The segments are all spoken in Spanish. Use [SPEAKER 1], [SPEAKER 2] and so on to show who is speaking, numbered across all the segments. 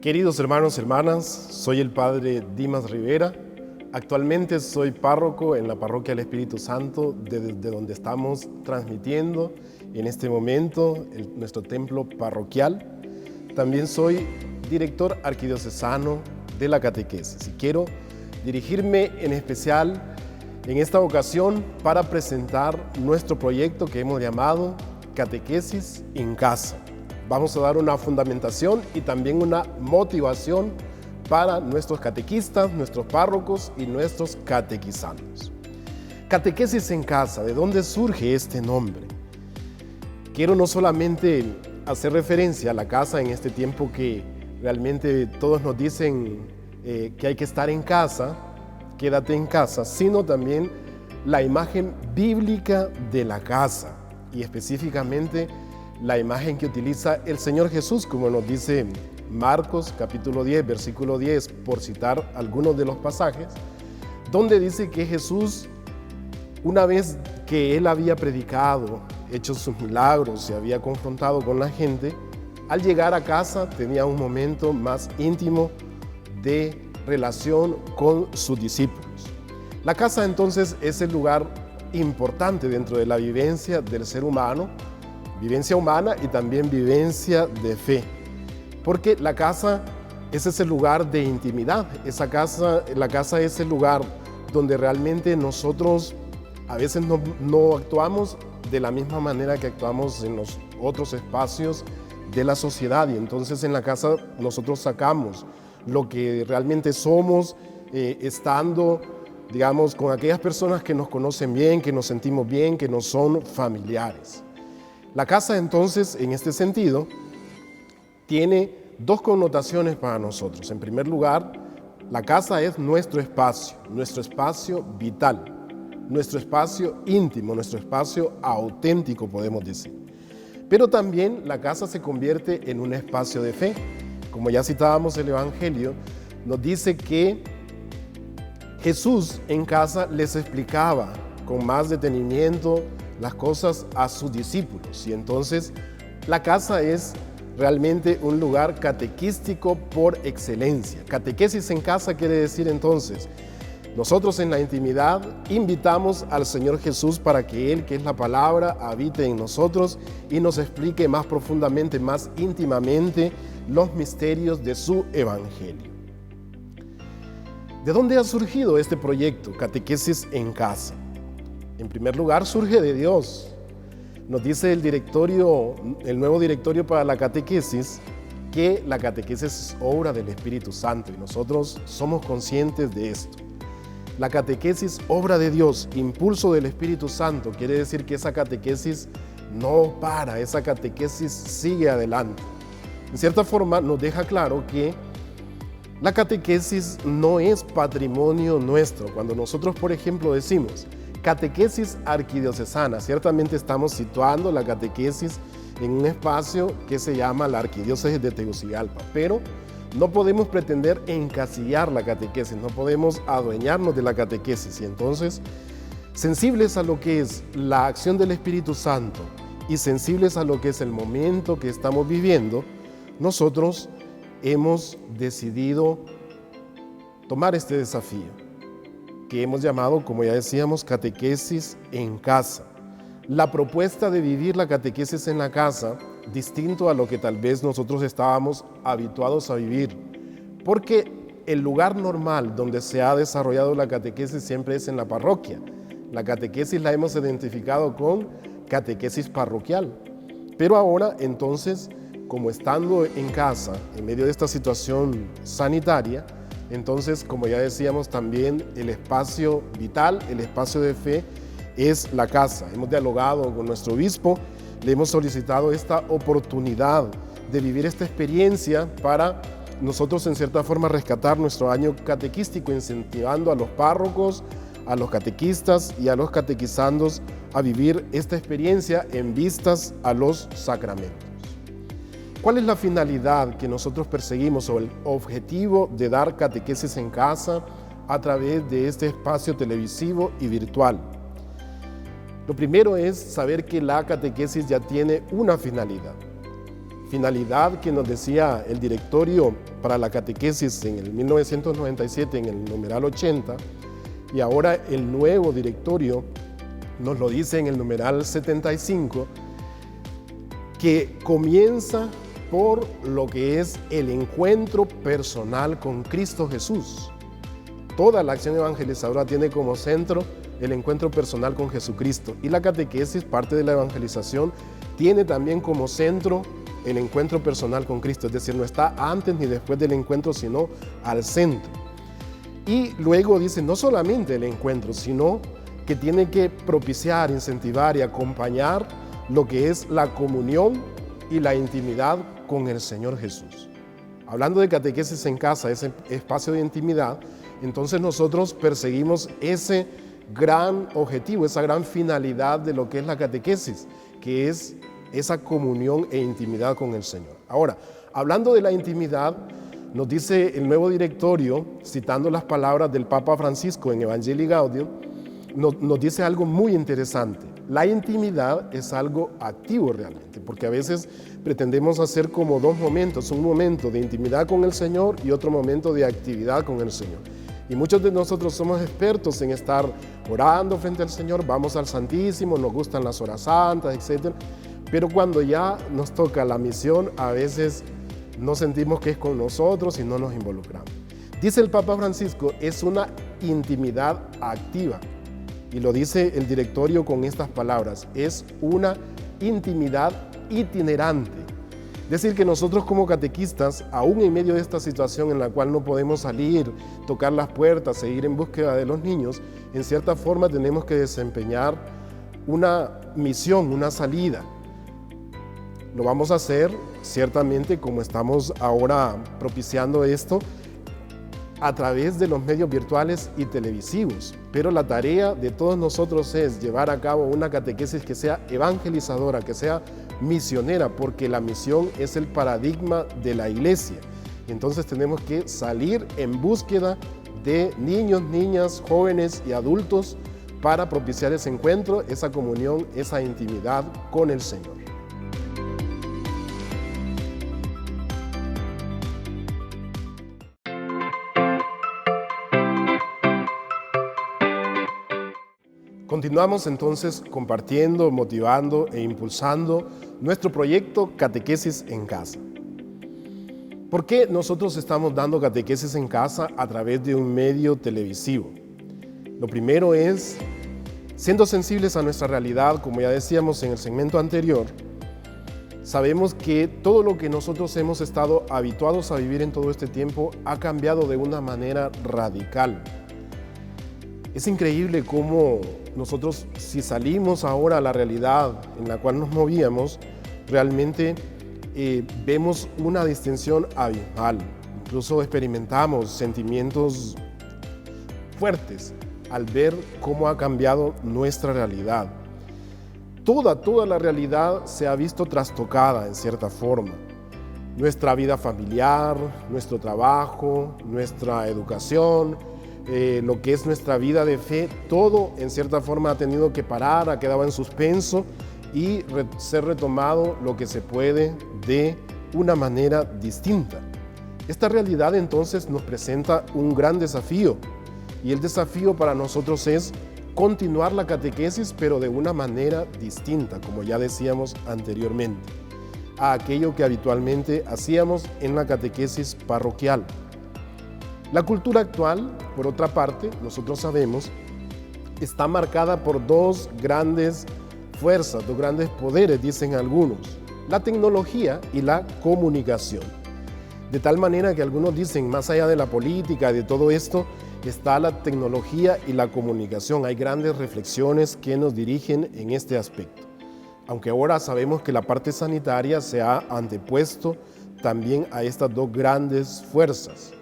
[SPEAKER 1] Queridos hermanos y hermanas, soy el Padre Dimas Rivera. Actualmente soy párroco en la Parroquia del Espíritu Santo, desde donde estamos transmitiendo en este momento nuestro templo parroquial. También soy director arquidiocesano de la catequesis y quiero dirigirme en especial en esta ocasión para presentar nuestro proyecto que hemos llamado Catequesis en Casa. Vamos a dar una fundamentación y también una motivación para nuestros catequistas, nuestros párrocos y nuestros catequizandos. Catequesis en casa, ¿de dónde surge este nombre? Quiero no solamente hacer referencia a la casa en este tiempo que realmente todos nos dicen que hay que estar en casa, quédate en casa, sino también la imagen bíblica de la casa y específicamente la imagen que utiliza el Señor Jesús, como nos dice Marcos capítulo 10, versículo 10, por citar algunos de los pasajes, donde dice que Jesús, una vez que Él había predicado, hecho sus milagros, se había confrontado con la gente, al llegar a casa tenía un momento más íntimo de relación con sus discípulos. La casa entonces es el lugar importante dentro de la vivencia del ser humano, vivencia humana y también vivencia de fe, porque la casa es ese lugar de intimidad. La casa es el lugar donde realmente nosotros a veces no actuamos de la misma manera que actuamos en los otros espacios de la sociedad, y entonces en la casa nosotros sacamos lo que realmente somos, estando, digamos, con aquellas personas que nos conocen bien, que nos sentimos bien, que nos son familiares. La casa entonces, en este sentido, tiene dos connotaciones para nosotros. En primer lugar, la casa es nuestro espacio vital, nuestro espacio íntimo, nuestro espacio auténtico, podemos decir. Pero también la casa se convierte en un espacio de fe. Como ya citábamos el Evangelio, nos dice que Jesús en casa les explicaba con más detenimiento las cosas a sus discípulos, y entonces la casa es realmente un lugar catequístico por excelencia. Catequesis en casa quiere decir entonces, nosotros en la intimidad invitamos al Señor Jesús para que Él, que es la palabra, habite en nosotros y nos explique más profundamente, más íntimamente los misterios de su Evangelio. ¿De dónde ha surgido este proyecto, Catequesis en Casa? En primer lugar, surge de Dios. Nos dice el nuevo directorio para la catequesis, que la catequesis es obra del Espíritu Santo y nosotros somos conscientes de esto. La catequesis, obra de Dios, impulso del Espíritu Santo, quiere decir que esa catequesis no para, esa catequesis sigue adelante. En cierta forma nos deja claro que la catequesis no es patrimonio nuestro. Cuando nosotros, por ejemplo, decimos catequesis arquidiocesana, ciertamente estamos situando la catequesis en un espacio que se llama la Arquidiócesis de Tegucigalpa, pero no podemos pretender encasillar la catequesis, no podemos adueñarnos de la catequesis, y entonces, sensibles a lo que es la acción del Espíritu Santo y sensibles a lo que es el momento que estamos viviendo, nosotros hemos decidido tomar este desafío que hemos llamado, como ya decíamos, catequesis en casa. La propuesta de vivir la catequesis en la casa, distinto a lo que tal vez nosotros estábamos habituados a vivir, porque el lugar normal donde se ha desarrollado la catequesis siempre es en la parroquia. La catequesis la hemos identificado con catequesis parroquial, pero ahora entonces, como estando en casa, en medio de esta situación sanitaria, entonces, como ya decíamos, también el espacio vital, el espacio de fe es la casa. Hemos dialogado con nuestro obispo, le hemos solicitado esta oportunidad de vivir esta experiencia para nosotros en cierta forma rescatar nuestro año catequístico, incentivando a los párrocos, a los catequistas y a los catequizandos a vivir esta experiencia en vistas a los sacramentos. ¿Cuál es la finalidad que nosotros perseguimos o el objetivo de dar catequesis en casa a través de este espacio televisivo y virtual? Lo primero es saber que la catequesis ya tiene una finalidad. finalidad que nos decía el directorio para la catequesis en el 1997, en el numeral 80, y ahora el nuevo directorio nos lo dice en el numeral 75, que comienza por lo que es el encuentro personal con Cristo Jesús. Toda la acción evangelizadora tiene como centro el encuentro personal con Jesucristo, y la catequesis, parte de la evangelización, tiene también como centro el encuentro personal con Cristo, es decir, no está antes ni después del encuentro, sino al centro. Y luego dice, no solamente el encuentro, sino que tiene que propiciar, incentivar y acompañar lo que es la comunión y la intimidad con el Señor Jesús. Hablando de catequesis en casa, ese espacio de intimidad, entonces nosotros perseguimos ese gran objetivo, esa gran finalidad de lo que es la catequesis, que es esa comunión e intimidad con el Señor. Ahora, hablando de la intimidad, nos dice el nuevo directorio, citando las palabras del Papa Francisco en Evangelii Gaudium, nos dice algo muy interesante. La intimidad es algo activo realmente, porque a veces pretendemos hacer como dos momentos, un momento de intimidad con el Señor y otro momento de actividad con el Señor. Y muchos de nosotros somos expertos en estar orando frente al Señor, vamos al Santísimo, nos gustan las horas santas, etc. Pero cuando ya nos toca la misión, a veces no sentimos que es con nosotros y no nos involucramos. Dice el Papa Francisco, es una intimidad activa. Y lo dice el directorio con estas palabras, es una intimidad itinerante. Es decir, que nosotros como catequistas, aún en medio de esta situación en la cual no podemos salir, tocar las puertas, seguir en búsqueda de los niños, en cierta forma tenemos que desempeñar una misión, una salida. Lo vamos a hacer ciertamente como estamos ahora propiciando esto, a través de los medios virtuales y televisivos, pero la tarea de todos nosotros es llevar a cabo una catequesis que sea evangelizadora, que sea misionera, porque la misión es el paradigma de la Iglesia. Entonces tenemos que salir en búsqueda de niños, niñas, jóvenes y adultos para propiciar ese encuentro, esa comunión, esa intimidad con el Señor. Continuamos entonces compartiendo, motivando e impulsando nuestro proyecto Catequesis en Casa. ¿Por qué nosotros estamos dando catequesis en casa a través de un medio televisivo? Lo primero es, siendo sensibles a nuestra realidad, como ya decíamos en el segmento anterior, sabemos que todo lo que nosotros hemos estado habituados a vivir en todo este tiempo ha cambiado de una manera radical. Es increíble cómo nosotros, si salimos ahora a la realidad en la cual nos movíamos, realmente vemos una distinción abismal. Incluso experimentamos sentimientos fuertes al ver cómo ha cambiado nuestra realidad. Toda la realidad se ha visto trastocada en cierta forma. Nuestra vida familiar, nuestro trabajo, nuestra educación, lo que es nuestra vida de fe, todo en cierta forma ha tenido que parar, ha quedado en suspenso y ser retomado lo que se puede de una manera distinta. Esta realidad entonces nos presenta un gran desafío y el desafío para nosotros es continuar la catequesis pero de una manera distinta, como ya decíamos anteriormente, a aquello que habitualmente hacíamos en la catequesis parroquial. La cultura actual, por otra parte, nosotros sabemos, está marcada por dos grandes fuerzas, dos grandes poderes, dicen algunos, la tecnología y la comunicación. De tal manera que algunos dicen, más allá de la política, de todo esto, está la tecnología y la comunicación. Hay grandes reflexiones que nos dirigen en este aspecto. Aunque ahora sabemos que la parte sanitaria se ha antepuesto también a estas dos grandes fuerzas.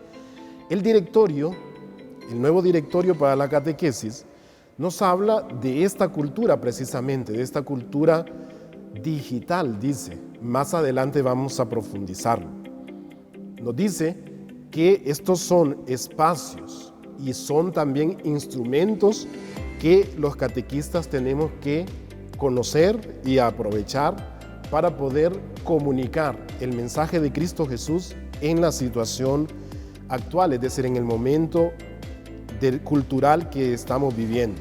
[SPEAKER 1] El nuevo directorio para la catequesis, nos habla de esta cultura precisamente, de esta cultura digital, dice. Más adelante vamos a profundizarlo. Nos dice que estos son espacios y son también instrumentos que los catequistas tenemos que conocer y aprovechar para poder comunicar el mensaje de Cristo Jesús en la situación actual, es decir, en el momento cultural que estamos viviendo.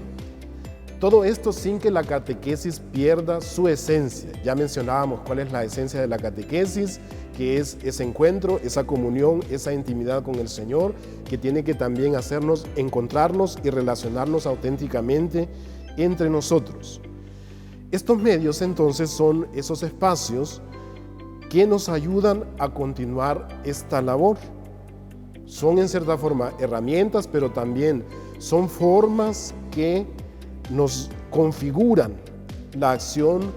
[SPEAKER 1] Todo esto sin que la catequesis pierda su esencia. Ya mencionábamos cuál es la esencia de la catequesis, que es ese encuentro, esa comunión, esa intimidad con el Señor, que tiene que también hacernos encontrarnos y relacionarnos auténticamente entre nosotros. Estos medios entonces son esos espacios que nos ayudan a continuar esta labor. Son en cierta forma herramientas, pero también son formas que nos configuran la acción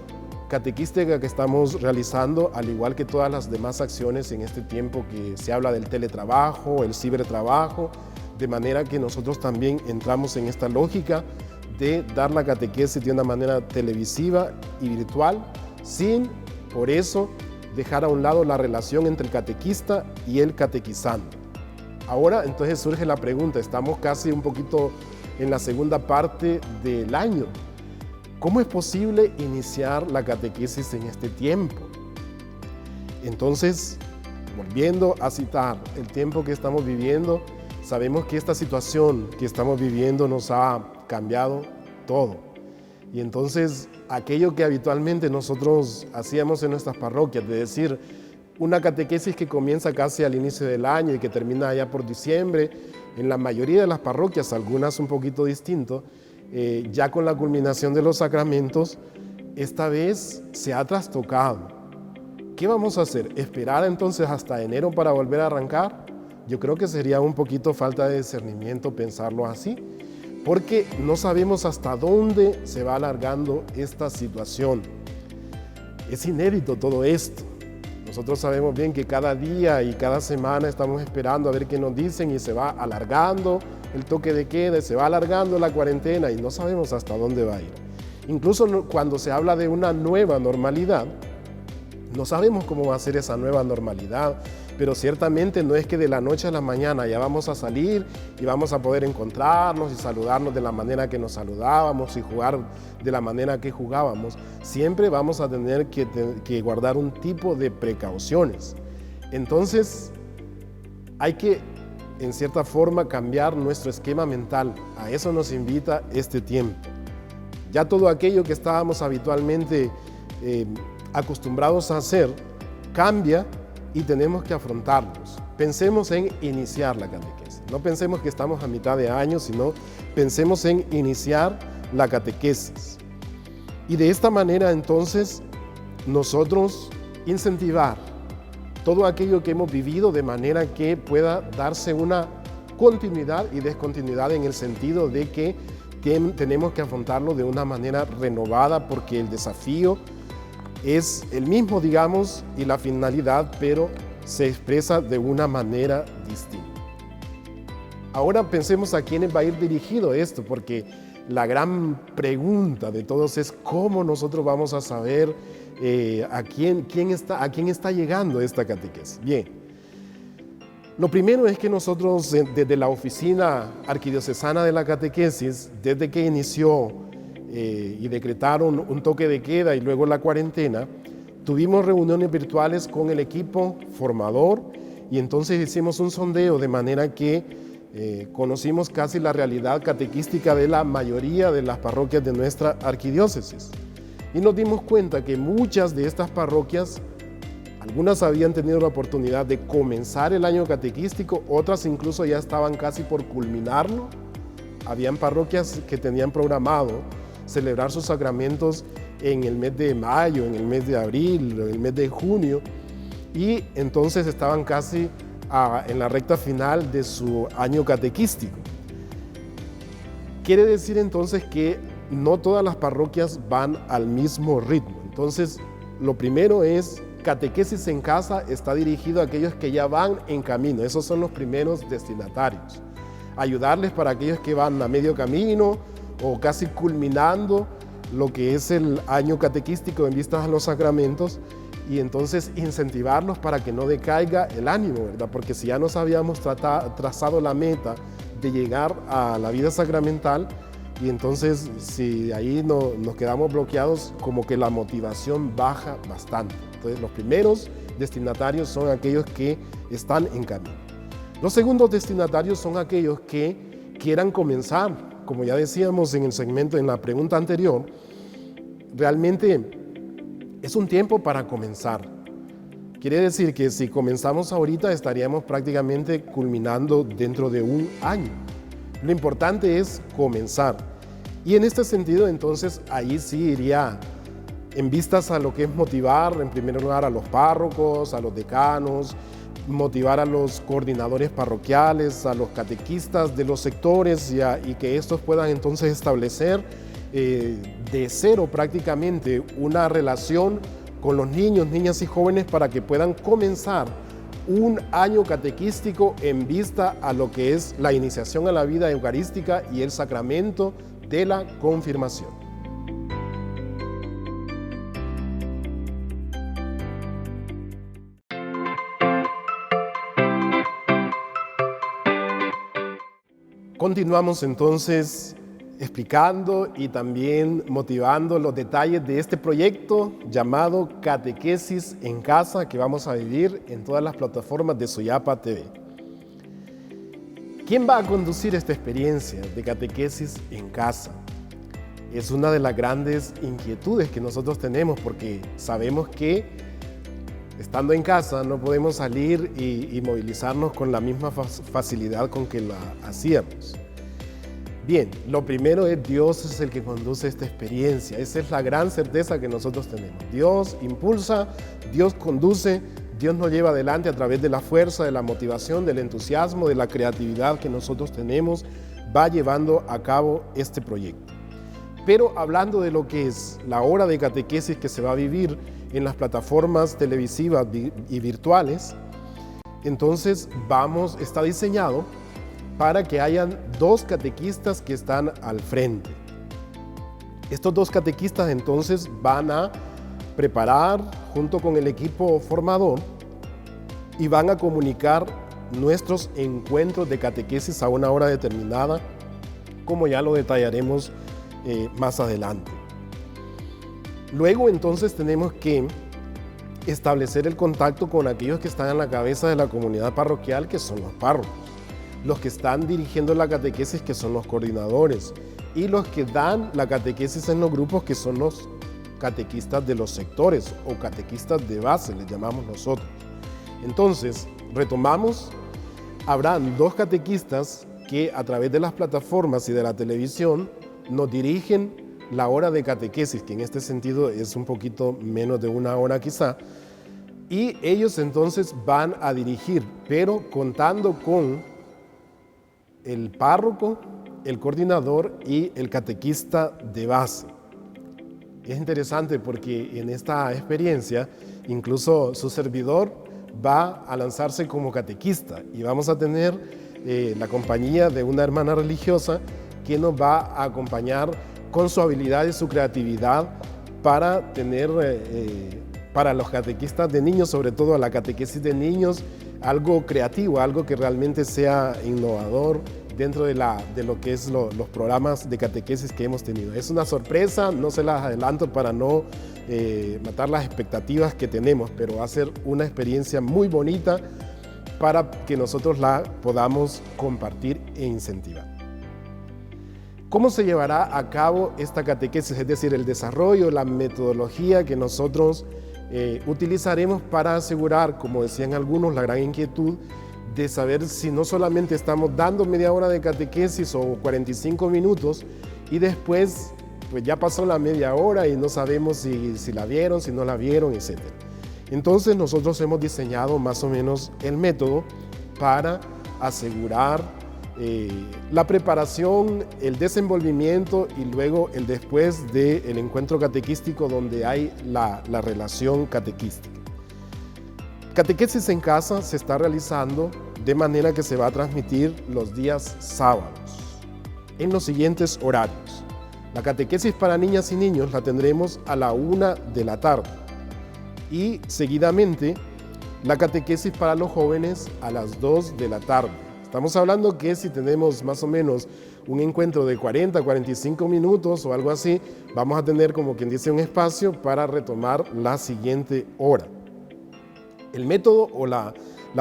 [SPEAKER 1] catequística que estamos realizando, al igual que todas las demás acciones en este tiempo que se habla del teletrabajo, el cibertrabajo, de manera que nosotros también entramos en esta lógica de dar la catequesis de una manera televisiva y virtual, sin, por eso, dejar a un lado la relación entre el catequista y el catequizando. Ahora, entonces surge la pregunta, estamos casi un poquito en la segunda parte del año. ¿Cómo es posible iniciar la catequesis en este tiempo? Entonces, volviendo a citar el tiempo que estamos viviendo, sabemos que esta situación que estamos viviendo nos ha cambiado todo. Y entonces, aquello que habitualmente nosotros hacíamos en nuestras parroquias, de decir una catequesis que comienza casi al inicio del año y que termina allá por diciembre, en la mayoría de las parroquias, algunas un poquito distinto, ya con la culminación de los sacramentos, esta vez se ha trastocado. ¿Qué vamos a hacer? ¿Esperar entonces hasta enero para volver a arrancar? Yo creo que sería un poquito falta de discernimiento pensarlo así, porque no sabemos hasta dónde se va alargando esta situación. Es inédito todo esto. Nosotros sabemos bien que cada día y cada semana estamos esperando a ver qué nos dicen y se va alargando el toque de queda, se va alargando la cuarentena y no sabemos hasta dónde va a ir. Incluso cuando se habla de una nueva normalidad, no sabemos cómo va a ser esa nueva normalidad, pero ciertamente no es que de la noche a la mañana ya vamos a salir y vamos a poder encontrarnos y saludarnos de la manera que nos saludábamos y jugar de la manera que jugábamos. Siempre vamos a tener que guardar un tipo de precauciones. Entonces, hay que, en cierta forma, cambiar nuestro esquema mental. A eso nos invita este tiempo. Ya todo aquello que estábamos habitualmente acostumbrados a hacer cambia y tenemos que afrontarlos. Pensemos en iniciar la catequesis. No pensemos que estamos a mitad de año, sino pensemos en iniciar la catequesis. Y de esta manera, entonces, nosotros incentivar todo aquello que hemos vivido de manera que pueda darse una continuidad y descontinuidad en el sentido de que tenemos que afrontarlo de una manera renovada porque el desafío es el mismo, digamos, y la finalidad, pero se expresa de una manera distinta. Ahora pensemos a quiénes va a ir dirigido esto, porque la gran pregunta de todos es cómo nosotros vamos a saber a quién está llegando esta catequesis. Bien, lo primero es que nosotros desde la oficina arquidiocesana de la catequesis, desde que inició y decretaron un toque de queda y luego la cuarentena, tuvimos reuniones virtuales con el equipo formador y entonces hicimos un sondeo de manera que conocimos casi la realidad catequística de la mayoría de las parroquias de nuestra arquidiócesis. Y nos dimos cuenta que muchas de estas parroquias, algunas habían tenido la oportunidad de comenzar el año catequístico, otras incluso ya estaban casi por culminarlo. Habían parroquias que tenían programado celebrar sus sacramentos en el mes de mayo, en el mes de abril, en el mes de junio, y entonces estaban casi en la recta final de su año catequístico. Quiere decir entonces que no todas las parroquias van al mismo ritmo. Entonces, lo primero es catequesis en casa, está dirigido a aquellos que ya van en camino. Esos son los primeros destinatarios. Ayudarles para aquellos que van a medio camino o casi culminando lo que es el año catequístico en vistas a los sacramentos, y entonces incentivarlos para que no decaiga el ánimo, ¿verdad? Porque si ya nos habíamos trazado la meta de llegar a la vida sacramental, y entonces si ahí nos quedamos bloqueados, como que la motivación baja bastante. Entonces los primeros destinatarios son aquellos que están en camino. Los segundos destinatarios son aquellos que quieran comenzar, como ya decíamos en el segmento, en la pregunta anterior, realmente es un tiempo para comenzar. Quiere decir que si comenzamos ahorita estaríamos prácticamente culminando dentro de un año. Lo importante es comenzar. Y en este sentido, entonces, ahí sí iría en vistas a lo que es motivar, en primer lugar, a los párrocos, a los decanos, motivar a los coordinadores parroquiales, a los catequistas de los sectores y que estos puedan entonces establecer de cero prácticamente una relación con los niños, niñas y jóvenes para que puedan comenzar un año catequístico en vista a lo que es la iniciación a la vida eucarística y el sacramento de la confirmación. Continuamos entonces explicando y también motivando los detalles de este proyecto llamado Catequesis en Casa, que vamos a vivir en todas las plataformas de Soyapa TV. ¿Quién va a conducir esta experiencia de catequesis en casa? Es una de las grandes inquietudes que nosotros tenemos, porque sabemos que estando en casa no podemos salir y movilizarnos con la misma facilidad con que la hacíamos. Bien, lo primero es Dios es el que conduce esta experiencia. Esa es la gran certeza que nosotros tenemos. Dios impulsa, Dios conduce, Dios nos lleva adelante a través de la fuerza, de la motivación, del entusiasmo, de la creatividad que nosotros tenemos, va llevando a cabo este proyecto. Pero hablando de lo que es la hora de catequesis que se va a vivir en las plataformas televisivas y virtuales, entonces está diseñado para que hayan dos catequistas que están al frente. Estos dos catequistas entonces van a preparar junto con el equipo formador y van a comunicar nuestros encuentros de catequesis a una hora determinada, como ya lo detallaremos más adelante. Luego entonces tenemos que establecer el contacto con aquellos que están en la cabeza de la comunidad parroquial, que son los párrocos, los que están dirigiendo la catequesis, que son los coordinadores, y los que dan la catequesis en los grupos, que son los catequistas de los sectores o catequistas de base, les llamamos nosotros. Entonces, retomamos, habrán dos catequistas que a través de las plataformas y de la televisión nos dirigen la hora de catequesis, que en este sentido es un poquito menos de una hora quizá, y ellos entonces van a dirigir, pero contando con el párroco, el coordinador y el catequista de base. Es interesante porque en esta experiencia incluso su servidor va a lanzarse como catequista y vamos a tener la compañía de una hermana religiosa que nos va a acompañar con su habilidad y su creatividad para tener para los catequistas de niños, sobre todo la catequesis de niños, algo creativo, algo que realmente sea innovador dentro de lo que es los programas de catequesis que hemos tenido. Es una sorpresa, no se las adelanto para no matar las expectativas que tenemos, pero va a ser una experiencia muy bonita para que nosotros la podamos compartir e incentivar. ¿Cómo se llevará a cabo esta catequesis? Es decir, el desarrollo, la metodología que nosotros utilizaremos para asegurar, como decían algunos, la gran inquietud de saber si no solamente estamos dando media hora de catequesis o 45 minutos y después pues ya pasó la media hora y no sabemos si la vieron, si no la vieron, etc. Entonces nosotros hemos diseñado más o menos el método para asegurar la preparación, el desenvolvimiento y luego el después del encuentro catequístico donde hay la relación catequística. Catequesis en casa se está realizando de manera que se va a transmitir los días sábados en los siguientes horarios. La catequesis para niñas y niños la tendremos a la 1 de la tarde y seguidamente la catequesis para los jóvenes a las 2 de la tarde. Estamos hablando que si tenemos más o menos un encuentro de 40, 45 minutos o algo así, vamos a tener, como quien dice, un espacio para retomar la siguiente hora. El método o la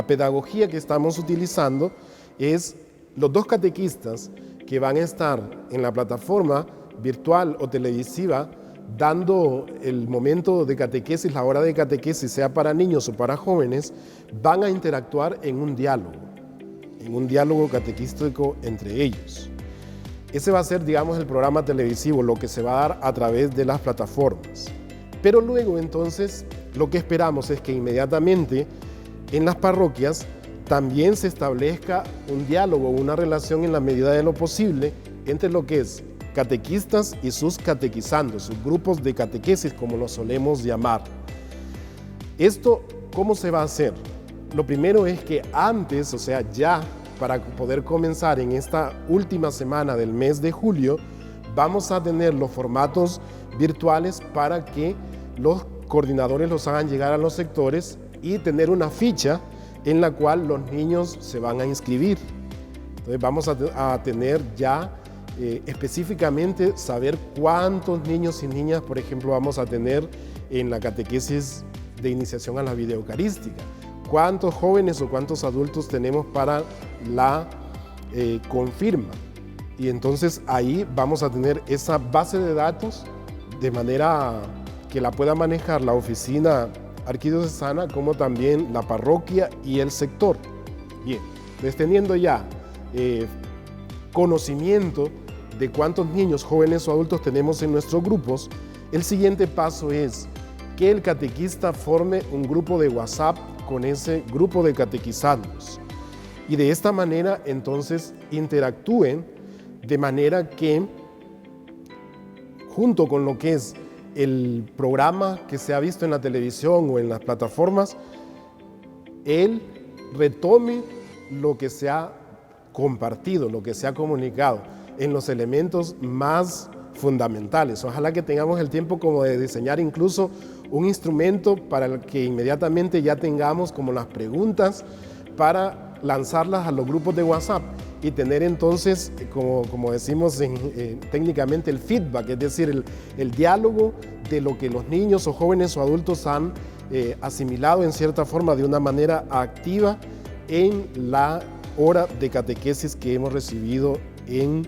[SPEAKER 1] pedagogía que estamos utilizando es los dos catequistas que van a estar en la plataforma virtual o televisiva dando el momento de catequesis, la hora de catequesis, sea para niños o para jóvenes, van a interactuar en un diálogo catequístico entre ellos. Ese va a ser, digamos, el programa televisivo, lo que se va a dar a través de las plataformas. Pero luego, entonces, lo que esperamos es que inmediatamente en las parroquias también se establezca un diálogo, una relación en la medida de lo posible entre lo que es catequistas y sus catequizandos, sus grupos de catequesis, como los solemos llamar. ¿Esto cómo se va a hacer? Lo primero es que antes, o sea, ya para poder comenzar en esta última semana del mes de julio, vamos a tener los formatos virtuales para que los coordinadores los hagan llegar a los sectores y tener una ficha en la cual los niños se van a inscribir. Entonces vamos a tener ya específicamente saber cuántos niños y niñas, por ejemplo, vamos a tener en la catequesis de iniciación a la vida eucarística, cuántos jóvenes o cuántos adultos tenemos para la confirma. Y entonces ahí vamos a tener esa base de datos de manera que la pueda manejar la oficina arquidiocesana como también la parroquia y el sector. Bien, entonces teniendo ya conocimiento de cuántos niños, jóvenes o adultos tenemos en nuestros grupos, el siguiente paso es que el catequista forme un grupo de WhatsApp con ese grupo de catequizandos. Y de esta manera entonces interactúen de manera que junto con lo que es el programa que se ha visto en la televisión o en las plataformas, él retome lo que se ha compartido, lo que se ha comunicado en los elementos más fundamentales. Ojalá que tengamos el tiempo como de diseñar incluso un instrumento para el que inmediatamente ya tengamos como las preguntas para lanzarlas a los grupos de WhatsApp y tener entonces, como decimos técnicamente, el feedback, es decir, el diálogo de lo que los niños o jóvenes o adultos han asimilado en cierta forma de una manera activa en la hora de catequesis que hemos recibido en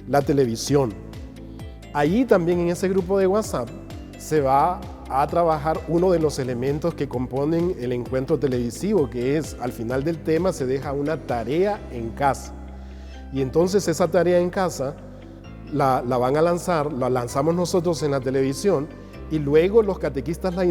[SPEAKER 1] la televisión. Allí también en ese grupo de WhatsApp se va a trabajar uno de los elementos que componen el encuentro televisivo, que es al final del tema se deja una tarea en casa. Y entonces esa tarea en casa la van a lanzar, la lanzamos nosotros en la televisión y luego los catequistas la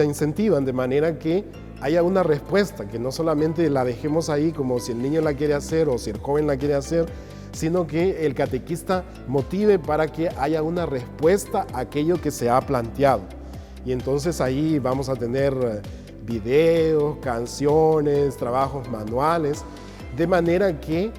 [SPEAKER 1] incentivan de manera que haya una respuesta, que no solamente la dejemos ahí como si el niño la quiere hacer o si el joven la quiere hacer, sino que el catequista motive para que haya una respuesta a aquello que se ha planteado. Y entonces ahí vamos a tener videos, canciones, trabajos manuales, de manera que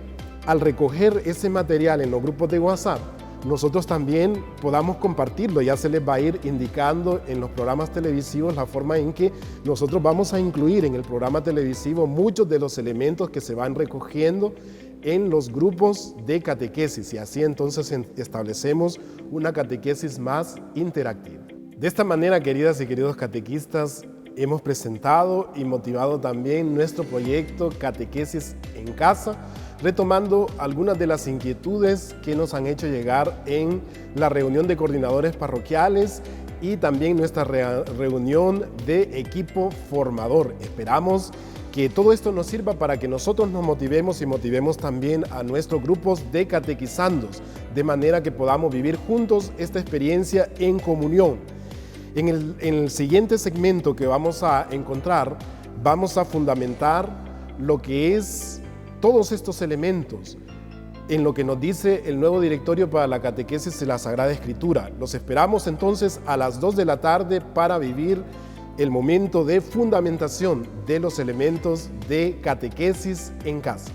[SPEAKER 1] al recoger ese material en los grupos de WhatsApp, nosotros también podamos compartirlo. Ya se les va a ir indicando en los programas televisivos la forma en que nosotros vamos a incluir en el programa televisivo muchos de los elementos que se van recogiendo en los grupos de catequesis y así entonces establecemos una catequesis más interactiva. De esta manera, queridas y queridos catequistas, hemos presentado y motivado también nuestro proyecto Catequesis en Casa, retomando algunas de las inquietudes que nos han hecho llegar en la reunión de coordinadores parroquiales y también nuestra reunión de equipo formador. Esperamos que todo esto nos sirva para que nosotros nos motivemos y motivemos también a nuestros grupos de catequizandos, de manera que podamos vivir juntos esta experiencia en comunión. En el siguiente segmento que vamos a encontrar, vamos a fundamentar lo que es todos estos elementos en lo que nos dice el nuevo directorio para la catequesis de la Sagrada Escritura. Los esperamos entonces a las 2 de la tarde para vivir el momento de fundamentación de los elementos de catequesis en casa.